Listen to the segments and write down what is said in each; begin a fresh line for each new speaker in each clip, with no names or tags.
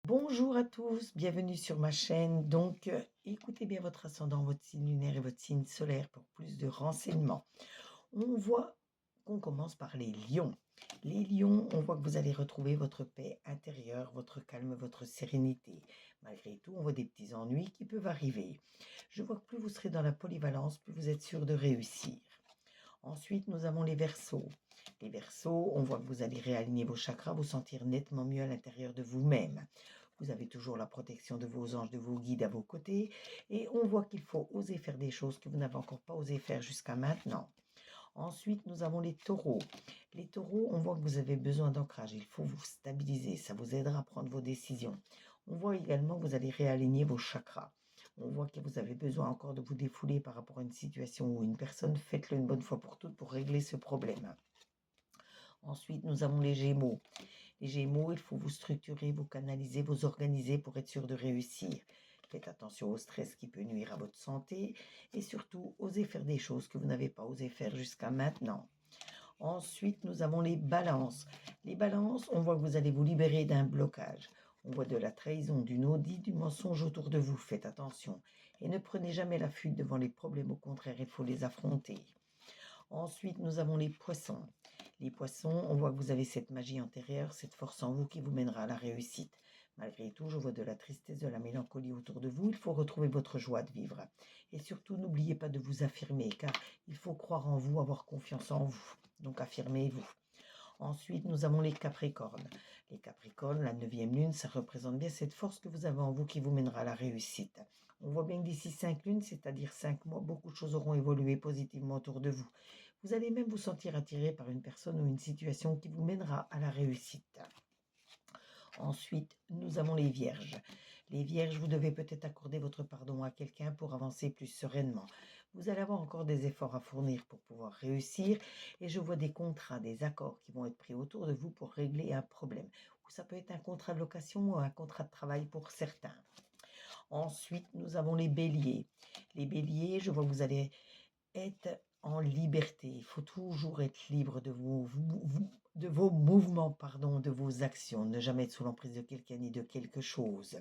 Bonjour à tous, bienvenue sur ma chaîne. Écoutez bien votre ascendant, votre signe lunaire et votre signe solaire pour plus de renseignements. On voit qu'on commence par les lions. Les lions, on voit que vous allez retrouver votre paix intérieure, votre calme, votre sérénité. Malgré tout, on voit des petits ennuis qui peuvent arriver. Je vois que plus vous serez dans la polyvalence, plus vous êtes sûr de réussir. Ensuite, nous avons les Verseaux. Les Verseaux, on voit que vous allez réaligner vos chakras, vous sentir nettement mieux à l'intérieur de vous-même. Vous avez toujours la protection de vos anges, de vos guides à vos côtés. Et on voit qu'il faut oser faire des choses que vous n'avez encore pas osé faire jusqu'à maintenant. Ensuite, nous avons les Taureaux. Les Taureaux, on voit que vous avez besoin d'ancrage. Il faut vous stabiliser. Ça vous aidera à prendre vos décisions. On voit également que vous allez réaligner vos chakras. On voit que vous avez besoin encore de vous défouler par rapport à une situation ou une personne. Faites-le une bonne fois pour toutes pour régler ce problème. Ensuite, nous avons les Gémeaux. Les Gémeaux, il faut vous structurer, vous canaliser, vous organiser pour être sûr de réussir. Faites attention au stress qui peut nuire à votre santé et surtout, osez faire des choses que vous n'avez pas osé faire jusqu'à maintenant. Ensuite, nous avons les balances. Les balances, on voit que vous allez vous libérer d'un blocage. On voit de la trahison, du non-dit, du mensonge autour de vous. Faites attention. Et ne prenez jamais la fuite devant les problèmes. Au contraire, il faut les affronter. Ensuite, nous avons les poissons. Les poissons, on voit que vous avez cette magie antérieure, cette force en vous qui vous mènera à la réussite. Malgré tout, je vois de la tristesse, de la mélancolie autour de vous. Il faut retrouver votre joie de vivre. Et surtout, n'oubliez pas de vous affirmer, car il faut croire en vous, avoir confiance en vous. Donc, affirmez-vous. Ensuite, nous avons les Capricornes. Les Capricornes, la 9e lune, ça représente bien cette force que vous avez en vous qui vous mènera à la réussite. On voit bien que d'ici 5 lunes, c'est-à-dire 5 mois, beaucoup de choses auront évolué positivement autour de vous. Vous allez même vous sentir attiré par une personne ou une situation qui vous mènera à la réussite. Ensuite, nous avons les Vierges. Les Vierges, vous devez peut-être accorder votre pardon à quelqu'un pour avancer plus sereinement. Vous allez avoir encore des efforts à fournir pour pouvoir réussir et je vois des contrats, des accords qui vont être pris autour de vous pour régler un problème. Ou ça peut être un contrat de location ou un contrat de travail pour certains. Ensuite, nous avons les Béliers. Les Béliers, je vois que vous allez être en liberté. Il faut toujours être libre de vos mouvements, de vos actions. Ne jamais être sous l'emprise de quelqu'un ni de quelque chose.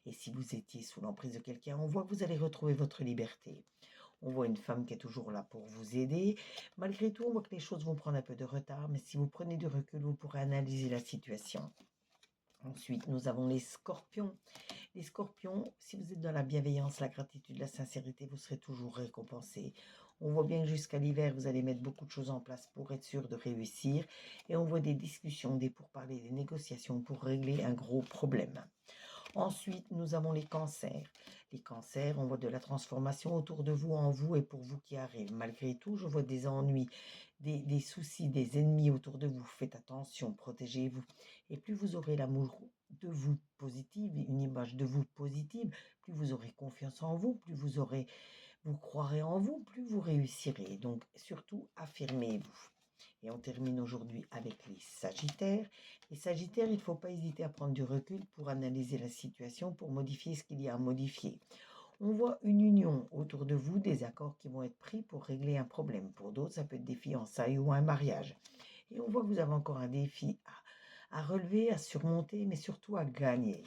Et si vous étiez sous l'emprise de quelqu'un, on voit que vous allez retrouver votre liberté. On voit une femme qui est toujours là pour vous aider. Malgré tout, on voit que les choses vont prendre un peu de retard, mais si vous prenez du recul, vous pourrez analyser la situation. Ensuite, nous avons les Scorpions. Les Scorpions, si vous êtes dans la bienveillance, la gratitude, la sincérité, vous serez toujours récompensés. On voit bien que jusqu'à l'hiver, vous allez mettre beaucoup de choses en place pour être sûr de réussir. Et on voit des discussions, des pourparlers, des négociations pour régler un gros problème. Ensuite, nous avons les cancers. Les cancers, on voit de la transformation autour de vous, en vous et pour vous qui arrive. Malgré tout, je vois des ennuis, des soucis, des ennemis autour de vous. Faites attention, protégez-vous. Et plus vous aurez l'amour de vous positive, une image de vous positive, plus vous aurez confiance en vous, vous croirez en vous, plus vous réussirez. Donc, surtout, affirmez-vous. Et on termine aujourd'hui avec les Sagittaires. Les Sagittaires, il ne faut pas hésiter à prendre du recul pour analyser la situation, pour modifier ce qu'il y a à modifier. On voit une union autour de vous, des accords qui vont être pris pour régler un problème. Pour d'autres, ça peut être des fiançailles ou un mariage. Et on voit que vous avez encore un défi à relever, à surmonter, mais surtout à gagner.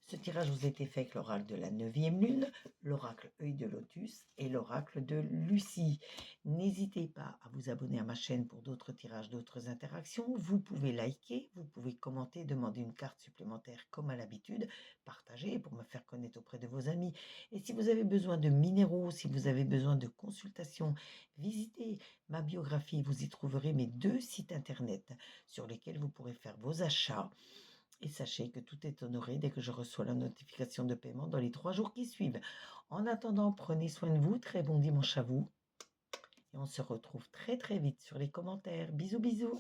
Ce tirage vous a été fait avec l'oracle de la 9e lune, l'oracle œil de lotus et l'oracle de Lucie. N'hésitez pas à vous abonner à ma chaîne pour d'autres tirages, d'autres interactions. Vous pouvez liker, vous pouvez commenter, demander une carte supplémentaire comme à l'habitude, partager pour me faire connaître auprès de vos amis. Et si vous avez besoin de minéraux, si vous avez besoin de consultations, visitez ma biographie. Vous y trouverez mes 2 sites internet sur lesquels vous pourrez faire vos achats. Et sachez que tout est honoré dès que je reçois la notification de paiement dans les 3 jours qui suivent. En attendant, prenez soin de vous. Très bon dimanche à vous. Et on se retrouve très très vite sur les commentaires. Bisous bisous.